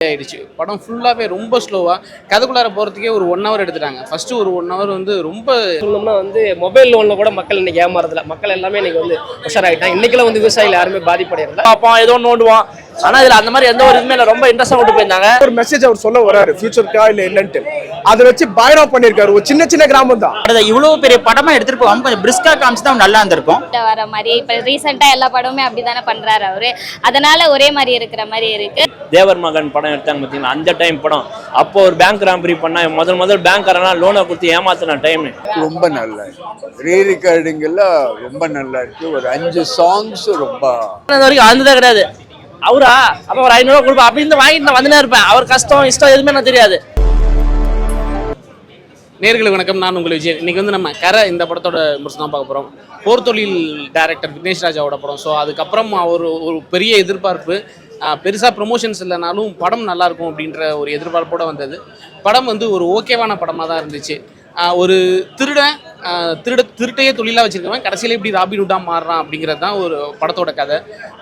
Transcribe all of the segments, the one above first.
ஆயிடுச்சு. படம் ஃபுல்லாவே ரொம்ப ஸ்லோவா கதைக்குள்ளார போறதுக்கே ஒரு 1 ஹவர் எடுத்துட்டாங்க. ஃபர்ஸ்ட் ஒரு 1 ஹவர் வந்து ரொம்ப சொல்லணும்னா மொபைல் லோன்ல கூட மக்கள் இன்னைக்கு ஏமாறதில்ல. மக்கள் எல்லாமே இன்னைக்கு உஷாராயிட்டாங்க. இன்னைக்கெல்லாம் விவசாயிகள் யாருமே பாதிப்படையறதில்ல. பார்ப்போம் ஏதோ நோண்டுவோம். ஆனா இதுல அந்த மாதிரி எந்த ஒரு இதுமே இல்லை. ரொம்ப இன்ட்ரெஸ்டா கொண்டு போயிருந்தாங்க. ஒரு மெசேஜ் அவர் சொல்ல வராரு ஃபியூச்சருக்கா இல்ல என்னன்ட்டு அதை வச்சு பயரா பண்ணிருக்காரு. ஒரு சின்ன கிராமம் தான். இவ்வளவு பெரிய படமா எடுத்துட்டு போகாம கொஞ்சம் பிரிஸ்கா காமிச்சா நல்லா இருந்திருக்கும். வர மாதிரி இப்ப ரீசெண்டா எல்லா படமுமே அப்படிதானே பண்றாரு அவரு. அதனால ஒரே மாதிரி இருக்கிற மாதிரி இருக்கு. தேவர் மகன் படம் எடுத்தாங்க பாத்தீங்களா, அந்த டைம் படம். அப்போ ஒரு பேங்க் ராம்பரி பண்ணா முதல் பேங்க்காரனா லோனை கொடுத்து ஏமாத்தின டைம். ரொம்ப நல்லா இருக்கு. ரீ ரெக்கார்டிங் எல்லாம் ரொம்ப நல்லா இருக்கு. ஒரு 5 சாங்ஸ் ரொம்ப வரைக்கும் ஆனதே கிடையாது. அவரா அப்ப ஒரு 500 ரூபாய் கொடுப்பா அப்படின்னு வாங்கிட்டு வந்துனே இருப்பேன். அவர் கஷ்டம் இஷ்டம் எதுவுமே எனக்கு தெரியாது. நேர்களுக்கு வணக்கம், நான் உங்கள் விஜய். இன்னைக்கு வந்து நம்ம கரை இந்த படத்தோட விமர்சனம் தான் பார்க்க போகிறோம். போர்த்தொழில் டைரக்டர் விக்னேஷ் ராஜாவோட படம். ஸோ அதுக்கப்புறம் ஒரு பெரிய எதிர்பார்ப்பு, பெருசாக ப்ரொமோஷன்ஸ் இல்லைனாலும் படம் நல்லாயிருக்கும் அப்படின்ற ஒரு எதிர்பார்ப்போடு வந்தது. படம் வந்து ஒரு ஓகேவான படமாக தான் இருந்துச்சு. ஒரு திருட்டையே தொழிலாக வச்சுருக்கவன் கடைசியில் எப்படி ராபின்ஹுட்டாக மாறுறான் அப்படிங்கிறது தான் ஒரு படத்தோட கதை.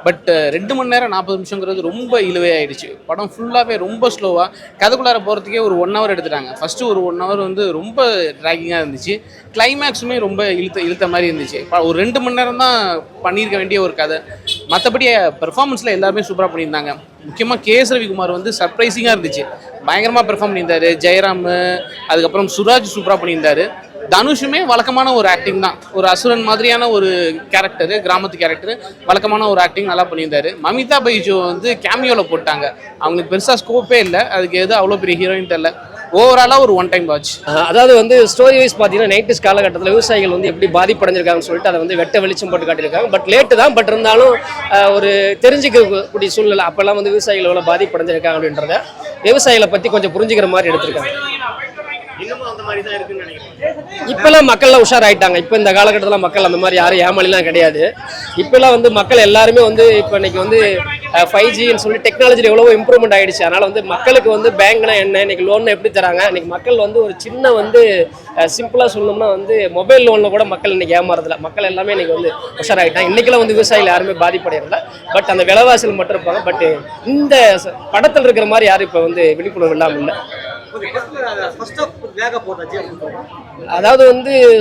பட் 2 மணி நேரம் 40 நிமிஷங்கிறது ரொம்ப இழுவே ஆயிடுச்சு. படம் ஃபுல்லாகவே ரொம்ப ஸ்லோவாக கதைக்குள்ளார போகிறதுக்கே ஒரு 1 ஹவர் எடுத்துட்டாங்க. ஃபஸ்ட்டு ஒரு 1 ஹவர் வந்து ரொம்ப ட்ராகிங்காக இருந்துச்சு. கிளைமேக்ஸுமே ரொம்ப இழுத்த மாதிரி இருந்துச்சு. ஒரு 2 மணி நேரம் தான் பண்ணியிருக்க வேண்டிய ஒரு கதை. மற்றபடி பெர்ஃபார்மன்ஸில் எல்லாருமே சூப்பராக பண்ணியிருந்தாங்க. முக்கியமாக கேஎஸ் ரவிக்குமார் வந்து சர்ப்ரைசிங்காக இருந்துச்சு. பயங்கரமாக பெர்ஃபார்ம் பண்ணியிருந்தார். ஜெயராம், அதுக்கப்புறம் சுராஜ் சூப்பராக பண்ணியிருந்தார். தனுஷுமே வழக்கமான ஒரு ஆக்டிங் தான். ஒரு அசுரன் மாதிரியான ஒரு கேரக்டரு, கிராமத்து கேரக்டரு, வழக்கமான ஒரு ஆக்டிங் நல்லா பண்ணியிருந்தாரு. மமிதா பைஜோ வந்து கேமியோவில் போட்டாங்க. அவங்களுக்கு பெருசாக ஸ்கோப்பே இல்லை. அதுக்கு எது அவ்வளோ பெரிய ஹீரோயின் தெரியல. ஓவராலாக ஒரு 1 டைம் வாட்ச். அதாவது ஸ்டோரி வைஸ் பார்த்தீங்கன்னா 90s காலகட்டத்தில் விவசாயிகள் எப்படி பாதிப்படைஞ்சிருக்காங்கன்னு சொல்லிட்டு அதை வெட்ட வெளிச்சம் போட்டு காட்டியிருக்காங்க. பட் லேட்டு தான். பட் இருந்தாலும் ஒரு தெரிஞ்சிக்கக்கூடிய சூழ்நிலை. அப்போல்லாம் விவசாயிகள் எவ்வளோ பாதிப்படைஞ்சிருக்காங்க அப்படின்றத விவசாயிகளை பற்றி கொஞ்சம் புரிஞ்சுக்கிற மாதிரி எடுத்திருக்காங்க. இப்பெல்லாம் மக்கள்லாம் உஷாராயிட்டாங்க. இப்போ இந்த காலகட்டத்தில் மக்கள் அந்த மாதிரி யாரும் ஏமாளிலாம் கிடையாது. இப்பெல்லாம் மக்கள் எல்லாருமே இப்போ இன்னைக்கு 5Gன்னு சொல்லி டெக்னாலஜியில் எவ்வளவோ இம்ப்ரூவ்மெண்ட் ஆகிடுச்சு. அதனால் மக்களுக்கு பேங்க்னா என்ன, இன்னைக்கு லோன் எப்படி தராங்க, இன்னைக்கு மக்கள் ஒரு சின்ன சிம்பிளாக சொல்லணும்னா மொபைல் லோனில் கூட மக்கள் இன்னைக்கு ஏமாறதில்ல. மக்கள் எல்லாமே இன்னைக்கு உஷாராயிட்டாங்க. இன்னைக்கெல்லாம் விவசாயிகள் யாருமே பாதிப்படையறதில்ல. பட் அந்த விலைவாசிகள் மட்டும் இருப்பாங்க. பட் இந்த படத்தில் இருக்கிற மாதிரி யாரும் இப்போ விழிப்புணர்வு இல்லாமல் இல்லை. அதாவது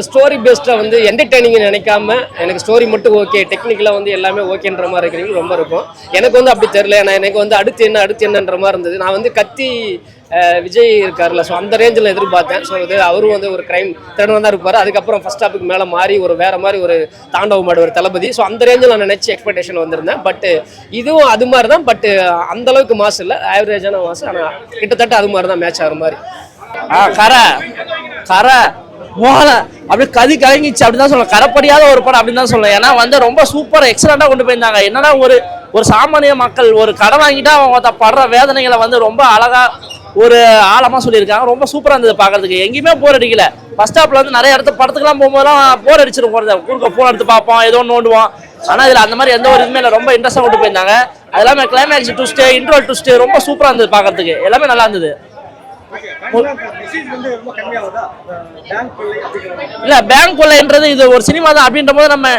ஸ்டோரி பேஸ்டா என்டர்டெய்னிங் நினைக்காம எனக்கு ஸ்டோரி மட்டும் ஓகே, டெக்னிக்கலா எல்லாமே ஓகேன்ற மாதிரி இருக்கிறீங்க ரொம்ப இருக்கும். எனக்கு அப்படி தெரியல. நான் எனக்கு அடுத்து என்னன்ற மாதிரி இருந்தது. நான் கத்தி விஜய் இருக்காருல்ல, ஸோ அந்த ரேஞ்சில் எதிர்பார்த்தேன். ஸோ அவரும் ஒரு கிரைம் திறனாக தான் இருப்பார். அதுக்கப்புறம் ஃபர்ஸ்ட் ஹாஃபுக்கு மேலே மாறி வேற மாதிரி ஒரு தாண்டவம் ஆடுவார் தளபதி. ஸோ அந்த ரேஞ்சில் நான் நினச்சி எக்ஸ்பெக்டேஷன் வந்திருந்தேன். பட் இதுவும் அது மாதிரி தான். பட் அந்த அளவுக்கு மாசு இல்லை, ஆவரேஜான மாசு. ஆனால் கிட்டத்தட்ட அது மாதிரி தான் மேட்ச் ஆகிற மாதிரி. கரை மோகன அப்படியே கலங்கிச்சு அப்படின்னு தான் சொல்லலாம். கரைப்படியாத ஒரு படம் அப்படின்னு தான் சொல்லலாம். ஏன்னா ரொம்ப சூப்பர் எக்ஸலண்டாக கொண்டு போயிருந்தாங்க. என்னன்னா ஒரு சாமானிய மக்கள் ஒரு கடை வாங்கிட்டா அவங்க படுற வேதனைகளை ரொம்ப அழகா ஒரு ஆழமா சொல்லியிருக்காங்க. ரொம்ப சூப்பரா இருந்தது பார்க்கறதுக்கு. எங்கேயுமே போர் அடிக்கல. ஃபர்ஸ்ட் ஸ்டாப்ல நிறைய இடத்து படத்துக்குலாம் போகும்போதெல்லாம் போர் அடிச்சிடும். போறது குறுக்க போன் எடுத்து பார்ப்போம், ஏதோ நோண்டுவோம். ஆனா இதுல அந்த மாதிரி எந்த ஒரு இதுமே இல்லை. ரொம்ப இன்ட்ரெஸ்டா கொண்டு போயிருந்தாங்க. அது எல்லாமே கிளைமேக்ஸ் ட்விஸ்ட், இன்ட்ரோல் ட்விஸ்ட் ரொம்ப சூப்பரா இருந்தது பார்க்கறதுக்கு. எல்லாமே நல்லா இருந்தது. இல்ல பேங்க் கொள்ளைன்றது இது ஒரு சினிமா தான் அப்படின்ற போது நம்ம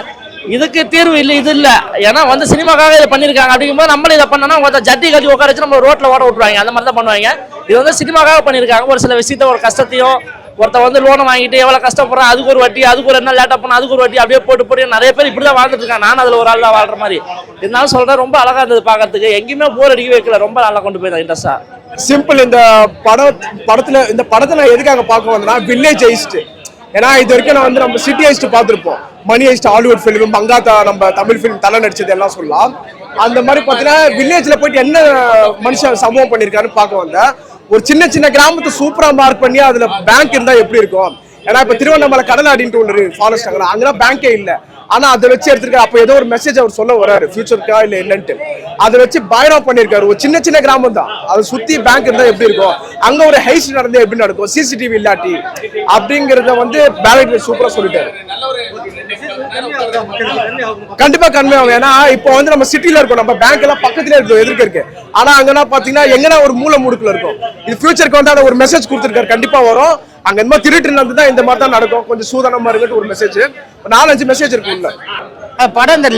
இதுக்கு தீர்வு இல்லை, இது இல்லை. ஏன்னா சினிமாக்காக இதை பண்ணியிருக்காங்க. அப்படிங்கும்போது நம்மளும் இதை பண்ணோம்னா ஒருத்தர் ஜட்டி கட்டி உட்கார வச்சு நம்ம ரோட்ல ஓட விட்டுருவாங்க. அந்த மாதிரி தான் பண்ணுவாங்க. இது சினிமாக்காக பண்ணியிருக்காங்க. ஒரு சில விஷயத்த ஒரு கஷ்டத்தையும் ஒருத்தர் லோனை வாங்கிட்டு எவ்வளோ கஷ்டப்படுறான், அதுக்கு ஒரு வட்டி, அதுக்கு ஒரு 2 நாள் லேட்டாக போனால் அதுக்கு ஒரு வட்டி, அப்படியே போட்டு நிறைய பேர் இப்படி தான் வாழ்ந்துட்டு இருக்காங்க. நான் அதில் ஒரு ஆள் தான் வாழ்ற மாதிரி. இருந்தாலும் சொல்கிறேன், ரொம்ப அழகாக இருந்தது பார்க்கறதுக்கு. எங்கேயுமே போர் அடிக்க வைக்கல. ரொம்ப நல்லா கொண்டு போயிருந்தேன் இன்ட்ரெஸ்டா. சிம்பிள். இந்த படத்தை நான் எதுக்காக பார்க்க வந்தேன்னா வில்லேஜ் ஹெய்ஸ்ட். ஏன்னா இது வரைக்கும் நான் நம்ம சிட்டி ஹெய்ஸ்ட் பார்த்துருப்போம். மணி ஹெய்ஸ்ட் ஹாலிவுட் ஃபிலிம், மங்காத்தா நம்ம தமிழ் ஃபிலிம் தலை நடிச்சது எல்லாம் சொல்லலாம். அந்த மாதிரி பார்த்தீங்கன்னா வில்லேஜில் போயிட்டு என்ன மனுஷன் சம்பவம் பண்ணியிருக்காருன்னு பார்க்க வந்தேன். ஒரு சின்ன கிராமத்தை சூப்பரா மார்க் பண்ணி அதுல பேங்க் இருந்தா எப்படி இருக்கும். ஏன்னா இப்ப திருவண்ணாமலை கடலாடின்ட்டு ஒன்று ஃபாரஸ்ட் அங்கெல்லாம் பேங்கே இல்லை. ஆனா அதை வச்சு எடுத்திருக்காரு. அப்ப ஏதோ ஒரு மெசேஜ் அவர் சொல்ல வராரு ஃபியூச்சருக்கா இல்ல என்னன்ட்டு அதை வச்சு பயரா பண்ணிருக்காரு. ஒரு சின்ன கிராமம் தான். அதை சுத்தி பேங்க் இருந்தா எப்படி இருக்கும், அங்க ஒரு ஹைஸ்ட் நடந்தா எப்படி நடக்கும், சிசிடிவி இல்லாட்டி அப்படிங்கறத பேலட் சூப்பரா சொல்லிட்டாரு. கண்டிப்பா கன்வே ஆகும். ஏன்னா இப்போ நம்ம சிட்டில இருக்கோம், நம்ம பேங்க் எல்லாம் பக்கத்துல இருக்கும், எதிர்க்க இருக்கு. ஆனா அங்கன்னா பாத்தீங்கன்னா எங்கன்னா ஒரு மூல முடுக்குல இருக்கும். இது ஃபியூச்சருக்கு ஒரு மெசேஜ் கொடுத்திருக்காரு. கண்டிப்பா வரும். அங்க இந்த மாதிரி திருட்டு நடந்துதான் இந்த மாதிரி தான் நடக்கும், கொஞ்சம் சூதானமா இருக்குன்னு ஒரு மெசேஜ். 4-5 மெசேஜ் இருக்கு உள்ள. படம் இந்த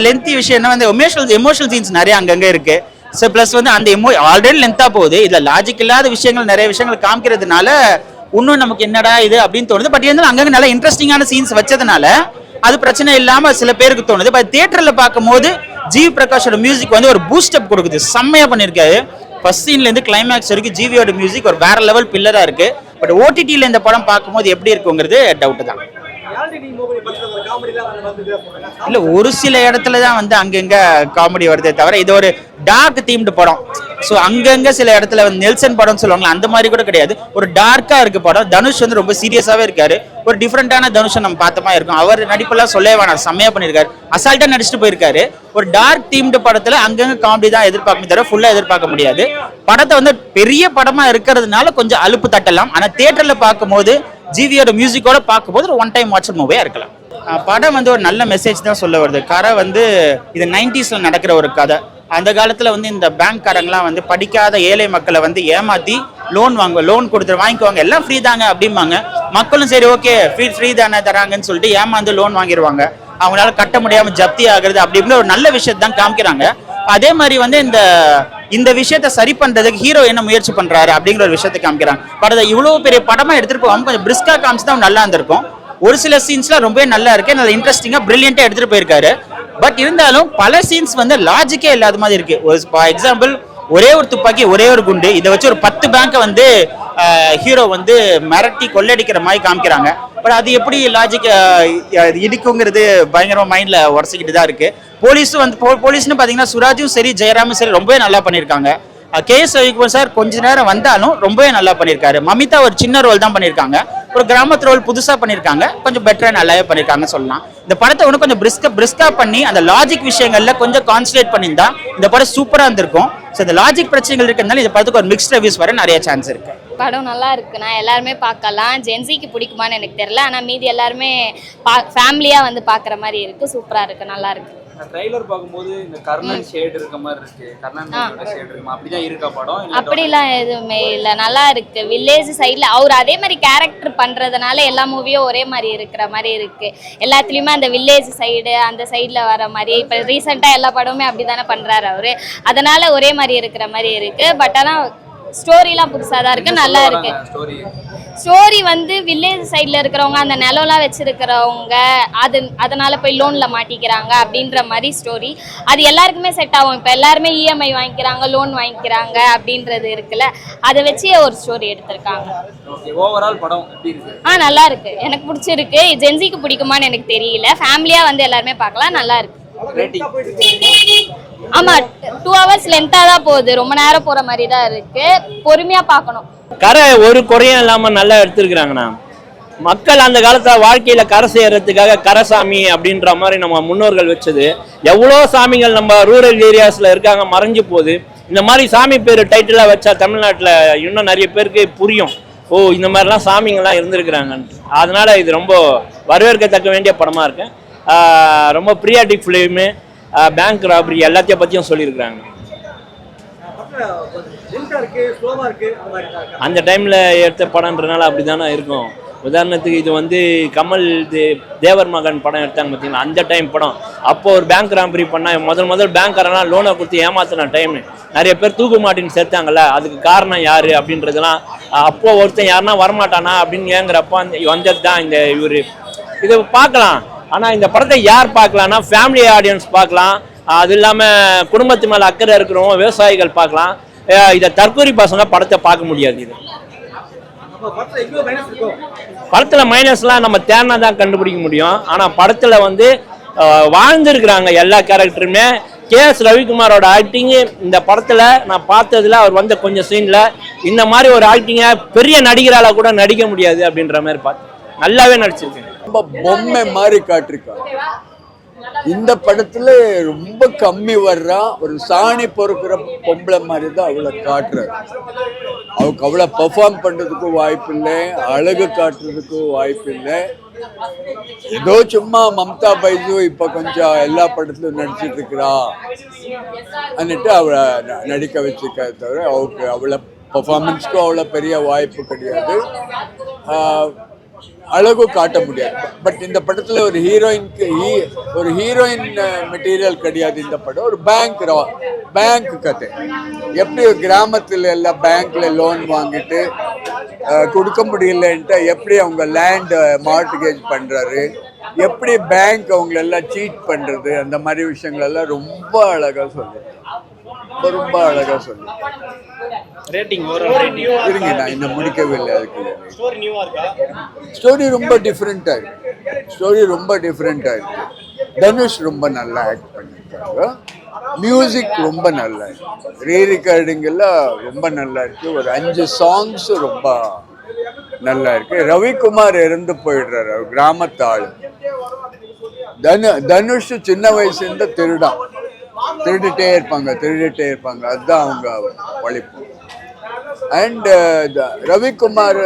லென்த்தி விஷயம் என்ன எமோஷனல் சீன்ஸ் நிறைய அங்கங்க இருக்கு. ஸோ ப்ளஸ் வந்து அந்த ஆல்ரெடி லென்த்தாக போகுது, இதில் லாஜிக் இல்லாத விஷயங்கள் நிறைய விஷயங்கள் காமிக்கிறதுனால இன்னும் நமக்கு என்னடா இது அப்படின்னு தோணுது. பட் இருந்தாலும் அங்கங்கே நல்ல இன்ட்ரெஸ்டிங்கான சீன்ஸ் வச்சதுனால அது பிரச்சனை இல்லாமல் சில பேருக்கு தோணுது. பட் தியேட்டரில் பார்க்கும்போது ஜிவி பிரகாஷோட மியூசிக் வந்து ஒரு பூஸ்டப் கொடுக்குது, செம்மையாக பண்ணியிருக்காரு. ஃபர்ஸ்ட் சீன்லேருந்து கிளைமேக்ஸ் வரைக்கும் ஜிவியோட மியூசிக் ஒரு வேற லெவல் பில்லராக இருக்கு. பட் ஓடிடியில் இந்த படம் பார்க்கும்போது எப்படி இருக்குங்கிறது டவுட் தான். இல்ல ஒரு சில இடத்துல தான் வந்து அங்கங்க காமெடி வருதே தவிர இது ஒரு டார்க் தீம்டு படம். ஸோ அங்கங்க சில இடத்துல வந்து நெல்சன் படம் சொல்லுவாங்களா அந்த மாதிரி கூட கிடையாது, ஒரு டார்க்கா இருக்கு படம். தனுஷ் வந்து ரொம்ப சீரியஸாவே இருக்காரு, ஒரு டிஃப்ரெண்டான தனுஷை நம்ம பார்த்தமா இருக்கும். அவர் நடிப்பெல்லாம் சொல்லவே வேணாம், செம்மையா பண்ணியிருக்காரு, அசால்ட்டா நடிச்சுட்டு போயிருக்காரு. ஒரு டார்க் தீம்டு படத்துல அங்கங்க காமெடி தான் எதிர்பார்க்க தவிர ஃபுல்லா எதிர்பார்க்க முடியாது. படத்தை வந்து பெரிய படமா இருக்கிறதுனால கொஞ்சம் அலுப்பு தட்டலாம். ஆனா தியேட்டர்ல பார்க்கும்போது ஜிவியோட மியூசிக்கோட பார்க்கும்போது ஒரு ஒன் டைம் வாட்ச் மூவியா இருக்கலாம். படம் வந்து ஒரு நல்ல மெசேஜ் தான் சொல்ல வருது. கதை வந்து இது 90s நடக்கிற ஒரு கதை. அந்த காலத்தில் வந்து இந்த பேங்க்காரங்களாம் வந்து படிக்காத ஏழை மக்களை வந்து ஏமாற்றி லோன் கொடுத்துட்டு வாங்கிக்குவாங்க, எல்லாம் ஃப்ரீ தாங்க அப்படிம்பாங்க. மக்களும் சரி ஓகே ஃப்ரீ தானே தராங்கன்னு சொல்லிட்டு ஏமாந்து லோன் வாங்கிடுவாங்க. அவங்களால கட்ட முடியாமல் ஜப்தி ஆகுறது அப்படி இப்படி ஒரு நல்ல விஷயத்தை தான் காமிக்கிறாங்க. அதே மாதிரி வந்து இந்த விஷயத்த சரி பண்றதுக்கு ஹீரோ என்ன முயற்சி பண்றாரு அப்படிங்கிற ஒரு விஷயத்தை காமிக்கிறாங்க. படத்தை இவ்வளவு பெரிய படமா எடுத்துட்டு போகாம கொஞ்சம் பிரிஸ்கா காமிச்சு தான் நல்லா இருந்திருக்கும். ஒரு சில சீன்ஸ்லாம் ரொம்பவே நல்லா இருக்கு, நல்ல இன்ட்ரெஸ்டிங்கா பிரில்லியண்டா எடுத்துட்டு போயிருக்காரு. பட் இருந்தாலும் பல சீன்ஸ் வந்து லாஜிக்கே இல்லாத மாதிரி இருக்கு. ஒரு எக்ஸாம்பிள், ஒரே ஒரு துப்பாக்கி ஒரே ஒரு குண்டு, இதை வச்சு ஒரு 10 பேங்கை வந்து ஹீரோ வந்து மிரட்டி கொள்ளடிக்கிற மாதிரி காமிக்கிறாங்க. பட் அது எப்படி லாஜிக் இடிக்குங்கிறது பயங்கரமா மைண்ட்ல உடச்சிக்கிட்டு தான் இருக்கு. போலீஸும் வந்து போலீஸ்னு பாத்தீங்கன்னா சுராஜும் சரி ஜெயராமும் சரி ரொம்பவே நல்லா பண்ணியிருக்காங்க. KS ரவிக்குமார் சார் கொஞ்ச நேரம் வந்தாலும் ரொம்பவே நல்லா பண்ணியிருக்காரு. மமிதா ஒரு சின்ன ரோல் தான் பண்ணியிருக்காங்க, ஒரு கிராமத்து ரோல் புதுசா பண்ணியிருக்காங்க, கொஞ்சம் பெட்டரா நல்லாவே பண்ணியிருக்காங்க சொல்லலாம். இந்த படத்தை ஒன்று கொஞ்சம் பிரிஸ்கா பண்ணி அந்த லாஜிக் விஷயங்கள்ல கொஞ்சம் கான்சன்ட்ரேட் பண்ணியிருந்தா இந்த படம் சூப்பரா இருந்திருக்கும். ஸோ இந்த லாஜிக் பிரச்சனைகள் இருக்கிறதுனால இந்த படத்துக்கு ஒரு மிக்ஸ்ட் ரிவ்யூஸ் வர நிறைய சான்ஸ் இருக்கு. படம் நல்லா இருக்குண்ணா, எல்லாருமே பார்க்கலாம். ஜென்சிக்கு பிடிக்குமான்னு எனக்கு தெரியல, ஆனால் மீதி எல்லாருமே ஃபேமிலியாக வந்து பார்க்குற மாதிரி இருக்கு. சூப்பராக இருக்கு, நல்லா இருக்கு. ட்ரைலர் பார்க்கும்போது இந்த கர்ணன் ஷேட் இருக்க மாதிரி இருக்கு, கர்ணன் ஷேட் இருக்குமா, அப்படிதான் இருக்கா படம்? அப்படிலாம் எதுவுமே இல்லை, நல்லா இருக்கு. வில்லேஜ் சைடில் அவர் அதே மாதிரி கேரக்டர் பண்ணுறதுனால எல்லா மூவியும் ஒரே மாதிரி இருக்கிற மாதிரி இருக்கு. எல்லாத்துலேயுமே அந்த வில்லேஜ் சைடு அந்த சைடில் வர மாதிரி இப்போ ரீசெண்டாக எல்லா படமுமே அப்படி தானே பண்ணுறாரு அவர், அதனால ஒரே மாதிரி இருக்கிற மாதிரி இருக்கு. பட் ஆனால் ஸ்டோரிலாம் புதுசாக தான் இருக்கு, நல்லா இருக்கு. ஸ்டோரி வந்து வில்லேஜ் சைடில் இருக்கிறவங்க அந்த நிலம்லாம் வச்சிருக்கிறவங்க அதனால போய் லோனில் மாட்டிக்கிறாங்க அப்படின்ற மாதிரி ஸ்டோரி. அது எல்லாருக்குமே செட் ஆகும். இப்போ எல்லாருமே EMI வாங்கிக்கிறாங்க, லோன் வாங்கிக்கிறாங்க அப்படின்றது இருக்குல்ல, அதை வச்சு ஒரு ஸ்டோரி எடுத்திருக்காங்க. ஓவரால் படம் எப்படி இருக்கு? நல்லா இருக்கு, எனக்கு பிடிச்சிருக்கு. ஜென்சிக்கு பிடிக்குமான்னு எனக்கு தெரியல, ஃபேமிலியாக வந்து எல்லாருமே பார்க்கலாம், நல்லா இருக்கு. ஆமா 2 hours லென்த்தா தான் போகுது, ரொம்ப நேரம் போற மாதிரி தான் இருக்கு, பொறுமையா பார்க்கணும். கரை ஒரு குறையும் இல்லாம நல்லா எடுத்துருக்குறாங்கண்ணா. மக்கள் அந்த காலத்துல வாழ்க்கையில கரை செய்யறதுக்காக கரசாமி அப்படின்ற மாதிரி நம்ம முன்னோர்கள் வச்சது. எவ்வளோ சாமிகள் நம்ம ரூரல் ஏரியாஸ்ல இருக்காங்க, மறைஞ்சு போகுது. இந்த மாதிரி சாமி பேர் டைட்டிலா வச்சா தமிழ்நாட்டில் இன்னும் நிறைய பேருக்கு புரியும், ஓ இந்த மாதிரிலாம் சாமிங்கள்லாம் இருந்திருக்கிறாங்கன்ட்டு. அதனால இது ரொம்ப வரவேற்கத்தக்க வேண்டிய படமா இருக்கு. ரொம்ப ப்ரியாட்டிக் ஃபிலிமு, பேங்க் ராபரி எல்லாத்தையும் பற்றியும் சொல்லியிருக்கிறாங்க. அந்த டைமில் எடுத்த படம்ன்றனால அப்படி தானே இருக்கும். உதாரணத்துக்கு இது வந்து கமல் தேவர் மகன் படம் எடுத்தாங்க பார்த்தீங்களா, அந்த டைம் படம். அப்போ ஒரு பேங்க் ராபரி பண்ணால் முதல் பேங்க்காரெல்லாம் லோனை கொடுத்து ஏமாத்தின டைம் நிறைய பேர் தூக்கு மாட்டின்னு சேர்த்தாங்கல்ல, அதுக்கு காரணம் யார் அப்படின்றதெல்லாம் அப்போ ஒருத்தன் யாருன்னா வரமாட்டானா அப்படின்னு ஏங்குறப்போ வந்தது தான் இந்த இவர். இதை பார்க்கலாம். ஆனால் இந்த படத்தை யார் பார்க்கலாம்னா ஃபேமிலி ஆடியன்ஸ் பார்க்கலாம், அது இல்லாமல் குடும்பத்து மேலே அக்கறை இருக்கிறவங்க விவசாயிகள் பார்க்கலாம். இதை தற்கொலை பசங்க படத்தை பார்க்க முடியாது. இது படத்தில் மைனஸ்லாம் நம்ம தேர்னா தான் கண்டுபிடிக்க முடியும். ஆனால் படத்தில் வந்து வாழ்ந்துருக்குறாங்க எல்லா கேரக்டருமே. KS ரவிக்குமாரோட ஆக்டிங்கு இந்த படத்தில் நான் பார்த்ததுல அவர் வந்த கொஞ்சம் சீனில் இந்த மாதிரி ஒரு ஆக்டிங்கை பெரிய நடிகரால் கூட நடிக்க முடியாது அப்படின்ற மாதிரி பார்த்து நல்லாவே நடிச்சிருக்கேன். ரொம்ப பொம்மை மாதிரி காட்டிருக்காங்க. இந்த படத்துல ரொம்ப கம்மி வர்றா ஒரு சாணி பொறுக்கிற பொம்பளை மாதிரி தான் அவளை காட்டுறாரு. அவளுக்கு அவளை பெர்ஃபார்ம் பண்றதுக்கும் வாய்ப்பு இல்லை, அழகு காட்டுறதுக்கும் வாய்ப்பு இல்லை. ஏதோ சும்மா மம்தா பைஜு இப்ப கொஞ்சம் எல்லா படத்துலயும் நடிச்சிட்டு இருக்கிறா அன்னிட்டு அவளை நடிக்க வச்சிருக்க தவிர அவளுக்கு அவளை பெர்ஃபார்மன்ஸ்க்கும் அவ்வளோ பெரிய வாய்ப்பு கிடையாது. அழகு காட்ட முடியாது. பட் இந்த படத்துல ஒரு ஹீரோயின் மெட்டீரியல் கிடையாது. இந்த படம் ஒரு பேங்க் கதை. எப்படி கிராமத்துல எல்லாம் பேங்க்ல லோன் வாங்கிட்டு கொடுக்க முடியலன்ட்டு எப்படி அவங்க லேண்ட் மார்ட்கேஜ் பண்றாரு, எப்படி பேங்க் அவங்களெல்லாம் சீட் பண்றது, அந்த மாதிரி விஷயங்கள் எல்லாம் ரொம்ப அழகா சொல்லு. ரொம்ப அழகா சொல்லு. ரேட்டிங் ஓவரால் ரேட்டிங் இருங்க, நான் இன்னும் முடிக்கவே இல்லை. அதுக்கு ஸ்டோரி ரொம்ப டிஃப்ரெண்டா இருக்கு. தனுஷ் ரொம்ப நல்லா ஆக்ட் பண்ணிருக்காங்க. மியூசிக் ரொம்ப நல்லா இருக்கு. ரீரெக்கார்டிங் எல்லாம் ரொம்ப நல்லா இருக்கு. ஒரு 5 சாங்ஸ் ரொம்ப நல்லா இருக்கு. ரவிக்குமார் இறந்து போயிடுறாரு, அவர் கிராமத்து ஆளு. தனுஷ் சின்ன வயசுல திருடிட்டே இருப்பாங்க. அதுதான் அவங்க வலிப்பு. அண்ட் ரவிக்குமார்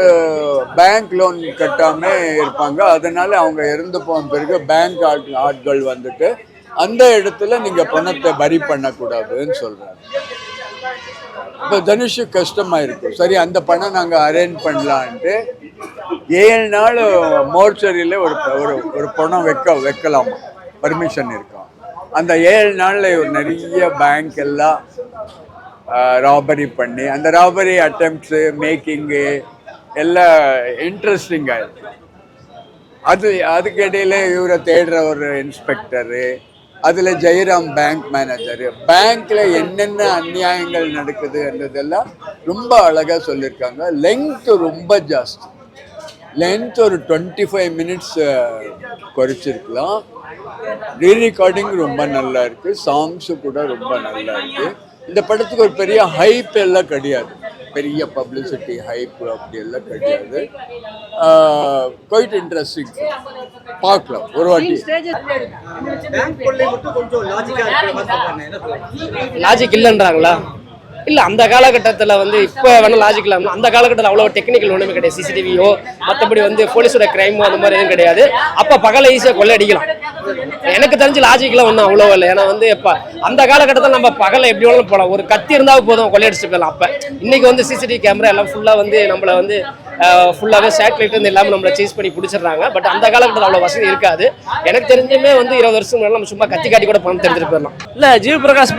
பேங்க் லோன் கட்டாம இருப்பாங்க. அதனால அவங்க இறந்து போன பிறகு பேங்க் ஆட்கள் வந்துட்டு அந்த இடத்துல நீங்க பணத்தை வரி பண்ணக்கூடாதுன்னு சொல்றாங்க. இப்போ தனுஷு கஷ்டமா இருக்கும். சரி, அந்த பணம் நாங்க அரேஞ்ச் பண்ணலான்ட்டு 7 நாள் மோர்ச்சரியில ஒரு பணம் வைக்கலாமா, பர்மிஷன் இருக்கும். அந்த 7 நாள்ல நிறைய பேங்க் எல்லாம் ராபரி பண்ணி, அந்த ராபரி அட்டெம்ப்ட்ஸு மேக்கிங்கு எல்லாம் இன்ட்ரெஸ்டிங்காக இருக்கு. அதுக்கிடையில இவரை தேடுற ஒரு இன்ஸ்பெக்டரு, அதில் ஜெயராம் பேங்க் மேனேஜரு, பேங்க்ல என்னென்ன அநியாயங்கள் நடக்குதுன்றதெல்லாம் ரொம்ப அழகாக சொல்லியிருக்காங்க. லென்த் ரொம்ப ஜாஸ்தி. லென்த் ஒரு 25 மினிட்ஸ் குறைச்சிருக்கலாம். ரீரெக்கார்டிங் ரொம்ப நல்லா இருக்கு. சாங்ஸு கூட ரொம்ப நல்லா இருக்கு. இந்த படத்துக்கு ஒரு பெரிய ஹைப் எல்லாம் கிடையாது, பெரிய பப்ளிசிட்டி ஹைப் அப்படி எல்லாம் கிடையாது. குவைட் இன்ட்ரெஸ்டிங், பார்க்கலாம் ஒரு வாட்டி. லாஜிக் இல்லைன்றாங்களா? இல்லை, அந்த காலகட்டத்தில் வந்து இப்போ வேணால் லாஜிக் இல்லாமல், அந்த காலகட்டத்தில் அவ்வளோ டெக்னிக்கல் ஒன்றுமே கிடையாது. சிசிடிவியோ மற்றபடி வந்து போலீஸோட கிரைமோ அந்த மாதிரி எதுவும் கிடையாது. அப்போ பகலை ஈஸியாக கொள்ளை அடிக்கலாம். எனக்கு தெரிஞ்சு லாஜிக்லாம் ஒன்றும் அவ்வளோ இல்லை. ஏன்னா வந்து இப்போ அந்த காலகட்டத்தில் நம்ம பகலை எப்படி வேணாலும் போகலாம். ஒரு கத்தி இருந்தால் போதும், கொள்ளையடிச்சுட்டு போயிடலாம். அப்போ இன்னைக்கு வந்து சிசிடிவி கேமரா எல்லாம் ஃபுல்லாக வந்து நம்மளை வந்து ஃபுல்லாகவே சேட்டலைட் வந்து எல்லாமே நம்மளை சேஸ் பண்ணி பிடிச்சிடுறாங்க. பட் அந்த காலகட்டத்தில் அவ்வளோ வசதி இருக்காது. எனக்கு தெரிஞ்சுமே வந்து 20 வருஷம் முன்னாடி நம்ம சும்மா கத்தி காட்டி கூட பணம் தெரிஞ்சுட்டு போயிடலாம். இல்லை, ஜிவி பிரகாஷ்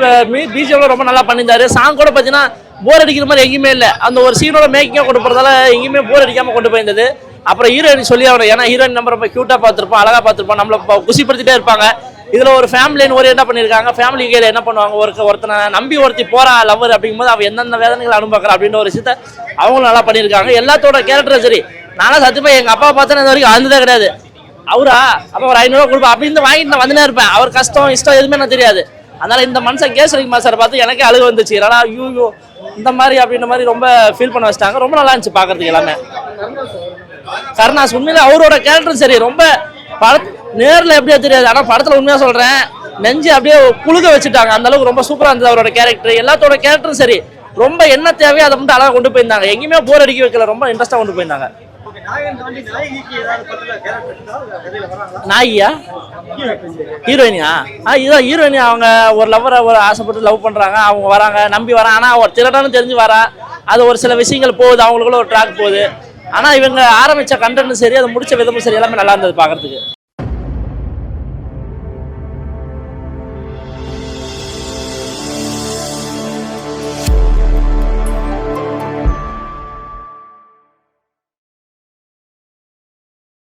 பிஜிஎம்ல ரொம்ப நல்லா பண்ணியிருந்தாரு. சாங் கூட பார்த்தீங்கன்னா போர் அடிக்கிற மாதிரி எங்கேயுமே இல்லை. அந்த ஒரு சீனோட மேக்கிங்காக கொண்டு போகிறதால எங்கேயுமே போர் அடிக்காமல் கொண்டு போயிருந்தது. அப்புறம் ஹீரோயின் சொல்லி ஆகணும். ஏன்னா ஹீரோயின் நம்ம ரொம்ப க்யூட்டாக பார்த்துருப்போம், அழகாக பார்த்துருப்போம், நம்மளை குசிப்படுத்திட்டே இருப்பாங்க. இதில் ஒரு ஃபேமிலின்னு ஒரு என்ன பண்ணியிருக்காங்க, ஃபேமிலி கையில் என்ன பண்ணுவாங்க, ஒருத்தனை நம்பி ஒருத்தி போகிறா லவர் அப்படிங்கும்போது அவன் எந்தெந்த வேதனைகள் அனுபவிக்கிறா அப்படின்ற ஒரு விஷயத்தை அவங்களும் நல்லா பண்ணியிருக்காங்க. எல்லாத்தோட கேரக்டரும் சரி. நானும் சத்தியமாக எங்கள் அப்பா பார்த்தேன்னு இது வரைக்கும் வந்ததே கிடையாது. அவரா அப்போ ஒரு 500 ரூபா கொடுப்பா அப்படின்னு வாங்கிட்டு நான் வந்துனே இருப்பேன். அவர் கஷ்டம் இஷ்டம் எதுவுமே எனக்கு தெரியாது. அதனால இந்த மனுஷன் கேசரிக்குமார் சார் பார்த்து எனக்கே அழுக வந்துச்சு. ஏன்னா ஐயோ இந்த மாதிரி அப்படின்ற மாதிரி ரொம்ப ஃபீல் பண்ண வச்சிட்டாங்க. ரொம்ப நல்லா இருந்துச்சு பார்க்கறதுக்கு எல்லாமே. கருணாஸ் உண்மையிலே அவரோட கேரக்டரும் சரி. ரொம்ப நேரில் எப்படியோ தெரியாது, ஆனால் படத்தில் உண்மையாக சொல்கிறேன், நெஞ்சு அப்படியே குழுக வச்சுட்டாங்க. அந்த அளவுக்கு ரொம்ப சூப்பராக இருந்தது அவரோட கேரக்டர். எல்லாத்தோட கேரக்டரும் சரி. ரொம்ப என்ன தேவையோ அதை மட்டும் அழகாக கொண்டு போயிருந்தாங்க. எங்கேயுமே போர் அடிக்க வைக்கல, ரொம்ப இன்ட்ரெஸ்ட்டாக கொண்டு போயிருந்தாங்க. நாயியா ஹீரோயினியா? இதுதான் ஹீரோயினி. அவங்க ஒரு லவ்வரை ஒரு ஆசைப்பட்டு லவ் பண்ணுறாங்க. அவங்க வராங்க, நம்பி வராங்க. ஆனால் ஒரு திருடன்னு தெரிஞ்சு வரா. அது ஒரு சில விஷயங்கள் போகுது, அவங்களுக்குள்ள ஒரு ட்ராக் போகுது. ஆனால் இவங்க ஆரம்பித்த கண்டென்ட்டும் சரி, அதை முடிச்ச விதமும் சரி, எல்லாமே நல்லா இருந்தது பார்க்கறதுக்கு.